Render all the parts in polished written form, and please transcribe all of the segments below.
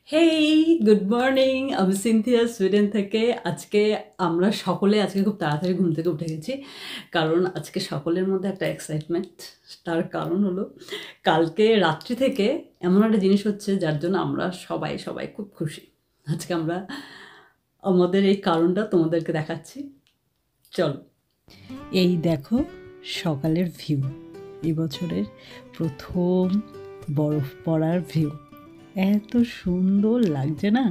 হেই, good morning. আমি Cynthia Sweden থেকে। আজকে আমরা সকলে খুব তাড়াতাড়ি ঘুম থেকে উঠে গেছি, কারণ আজকে সকলের মধ্যে একটা এক্সাইটমেন্ট। তার কারণ হলো, কালকে রাত্রি থেকে এমন একটা জিনিস হচ্ছে যার জন্য আমরা সবাই সবাই খুব খুশি। আজকে আমরা আমাদের এই কারণটা তোমাদেরকে দেখাচ্ছি। চলো, এই দেখো সকালের ভিউ, এই বছরের প্রথম বরফ পড়ার ভিউ। এত সুন্দর লাগছে না,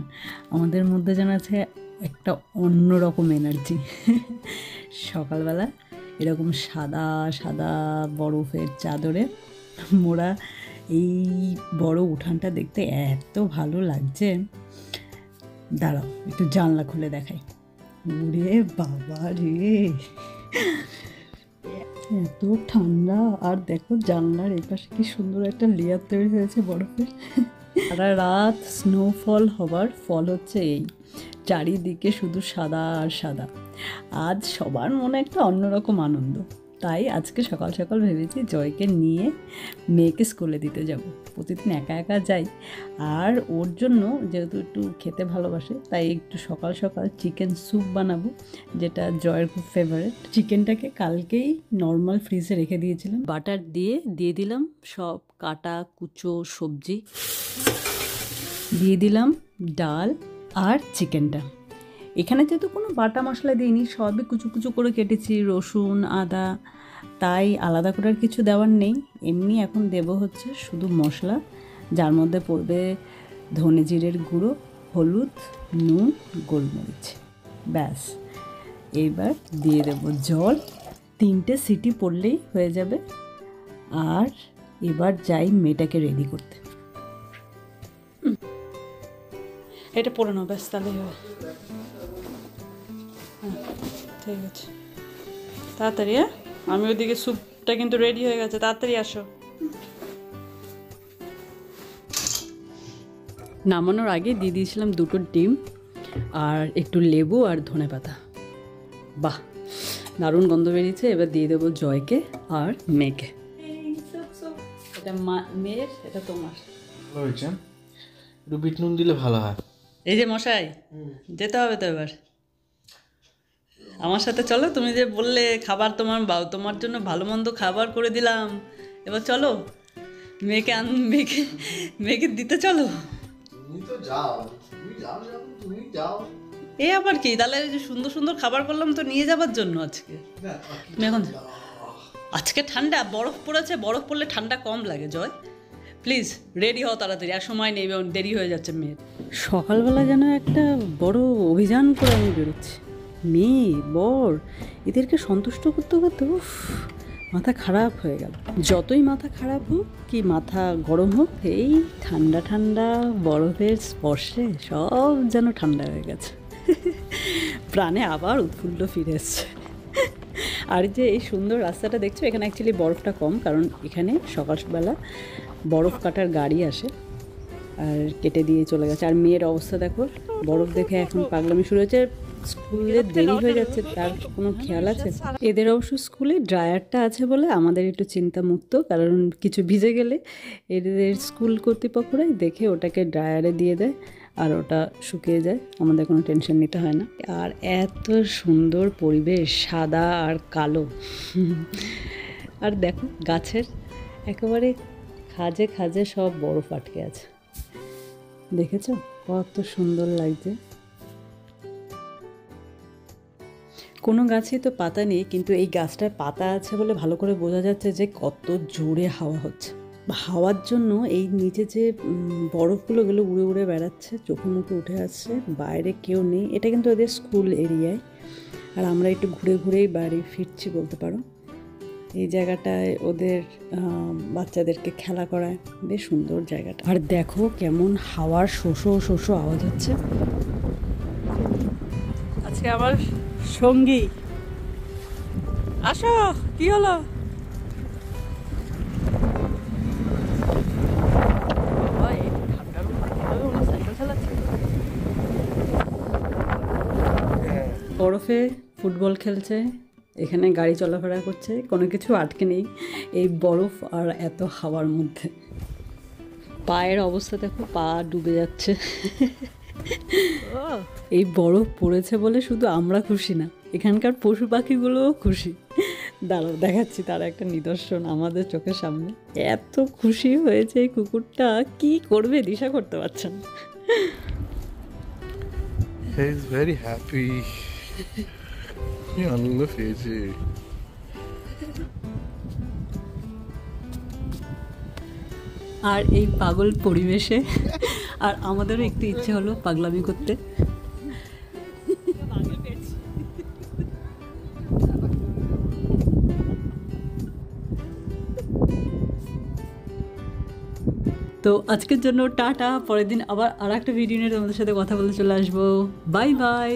আমাদের মধ্যে যেন আছে একটা অন্যরকম এনার্জি। সকালবেলা এরকম সাদা সাদা বরফের চাদরে মোড়া এই বড় উঠানটা দেখতে এত ভালো লাগছে। দাঁড়াও, একটু জানলা খুলে দেখাই। ওরে বাবা রে, এত ঠান্ডা! আর দেখো জানলার এই পাশে কি সুন্দর একটা লেয়ার তৈরি হয়েছে বরফের। সারা রাত স্নোফল হবার ফল হচ্ছে এই, চারিদিকে শুধু সাদা আর সাদা। আজ সবার মনে একটা অন্যরকম আনন্দ। তাই আজকে সকাল সকাল ভেবেছি জয়কে নিয়ে মেয়েকে স্কুলে দিতে যাব। প্রতিদিন একা একা যাই, আর ওর জন্য যেহেতু একটু খেতে ভালোবাসে, তাই একটু সকাল সকাল চিকেন স্যুপ বানাবো, যেটা জয়ের খুব ফেভারিট। চিকেনটাকে কালকেই নর্মাল ফ্রিজে রেখে দিয়েছিলাম। বাটার দিয়ে দিলাম সব কাটা কুচো সবজি, দিয়ে দিলাম ডাল আর চিকেনটা। এখানে যেহেতু কোনো বাটা মশলা দিইনি, সবই কুচু কুচু করে কেটেছি, রসুন আদা, তাই আলাদা করে আর কিছু দেওয়ার নেই। এমনি এখন দেব হচ্ছে শুধু মশলা, যার মধ্যে পড়বে ধনে জিরের গুঁড়ো, হলুদ, নুন, গোলমরিচ। ব্যাস, এইবার দিয়ে দেব জল, 3টে সিটি পড়লেই হয়ে যাবে। আর এবার যাই মেয়েটাকে রেডি করতে। এটা পড়ে নাও, ব্যাস তাহলেই হবে। ঠিক আছে, তাড়াতাড়ি। হ্যাঁ, আমি ওইদিকে স্যুপটা কিন্তু রেডি হয়ে গেছে, তাড়াতাড়ি আসো। নামানোর আগে দিয়ে দিয়েছিলাম 2টো ডিম আর একটু লেবু আর ধনেপাতা। বাহ, দারুণ গন্ধ বেরিয়েছে। এবার দিয়ে দেবো জয়কে আর মেয়েকে। এটা মেয়ের, এটা তোমার। ভালো হয়েছে, একটু বিট নুন দিলে ভালো হয়। এই যে মশাই, যেতে হবে তো এবার। আমার সাথে চলো, তুমি যে বললে খাবার তোমার জন্য ভালো মন্দ খাবার করে দিলাম, এবার চলো মেয়েকে মেয়েকে দিতে চলো। তুমি তো যাও, তুমি যাও, তুমি যাও। এ আবার কি? তাহলে যে সুন্দর সুন্দর খাবার করলাম তো নিয়ে যাবার জন্য আজকে। তুমি এখন, আজকে ঠান্ডা, বরফ পড়েছে, বরফ পড়লে ঠান্ডা কম লাগে। জয় প্লিজ রেডি হও তাড়াতাড়ি, আর সময় নেই, দেরি হয়ে যাচ্ছে মেয়ের। সকালবেলা যেন একটা বড় অভিযান করে আমি বেরোচ্ছি। মেয়ে বর এদেরকে সন্তুষ্ট করতে করতে মাথা খারাপ হয়ে গেল। যতই মাথা খারাপ হোক কি মাথা গরম হোক, এই ঠান্ডা ঠান্ডা বরফের স্পর্শে সব যেন ঠান্ডা হয়ে গেছে। প্রাণে আবার উৎফুল্ল ফিরে এসছে। আর যে এই সুন্দর রাস্তাটা দেখছো, এখানে অ্যাকচুয়ালি বরফটা কম, কারণ এখানে সকালবেলা বরফ কাটার গাড়ি আসে আর কেটে দিয়ে চলে গেছে। আর মেয়ের অবস্থা দেখো, বরফ দেখে এখন পাগলামি শুরু হয়েছে। স্কুলে দেরি হয়ে যাচ্ছে, তার কোনো খেয়াল আছে? এদের অবশ্য স্কুলে ড্রায়ারটা আছে বলে আমাদের একটু চিন্তামুক্ত, কারণ কিছু ভিজে গেলে এদের স্কুল কর্তৃপক্ষরাই দেখে ওটাকে ড্রায়ারে দিয়ে দেয়, আর ওটা শুকিয়ে যায়, আমাদের কোনো টেনশন নিতে হয় না। আর এত সুন্দর পরিবেশ, সাদা আর কালো। আর দেখো গাছের একেবারে খাজে খাজে সব বরফ আটকে আছে, দেখেছো কত সুন্দর লাগছে। কোনো গাছে তো পাতা নেই, কিন্তু এই গাছটায় পাতা আছে বলে ভালো করে বোঝা যাচ্ছে যে কত জোরে হাওয়া হচ্ছে। হাওয়ার জন্য এই নিচে যে বরফগুলো উড়ে উড়ে বেড়াচ্ছে, চোখে মুখে উঠে আসছে। বাইরে কেউ নেই, এটা কিন্তু ওদের স্কুল এরিয়ায়। আর আমরা একটু ঘুরে ঘুরেই বাড়ি ফিরছি বলতে পারো। এই জায়গাটায় ওদের বাচ্চাদেরকে খেলা করায়, বেশ সুন্দর জায়গাটা। আর দেখো কেমন হাওয়ার শোষো শোষো আওয়াজ হচ্ছে। আজকে আমার সঙ্গী, আসো। কি হলো? বরফে ফুটবল খেলছে, এখানে গাড়ি চলাফেরা করছে, কোনো কিছু আটকে নেই এই বরফ আর এত হাওয়ার মধ্যে। পায়ের অবস্থা দেখো, পা ডুবে যাচ্ছে। এই বরফ পড়েছে বলে শুধু আমরা খুশি না, এখানকার পশু পাখিগুলোও খুশি। দাঁড়াও দেখাচ্ছি তার একটা নিদর্শন আমাদের চোখের সামনে। এত খুশি হয়েছে এই কুকুরটা, কি করবে দিশা করতে পারছে না। He is very happy. কি আনন্দ পেয়েছে। আর এই পাগল পরিবেশে আর আমাদেরও একটু ইচ্ছে হলো পাগলামি করতে। তো আজকের জন্য টাটা, পরের দিন আবার আর একটা ভিডিও নিয়ে তোমাদের সাথে কথা বলতে চলে আসবো। Bye bye.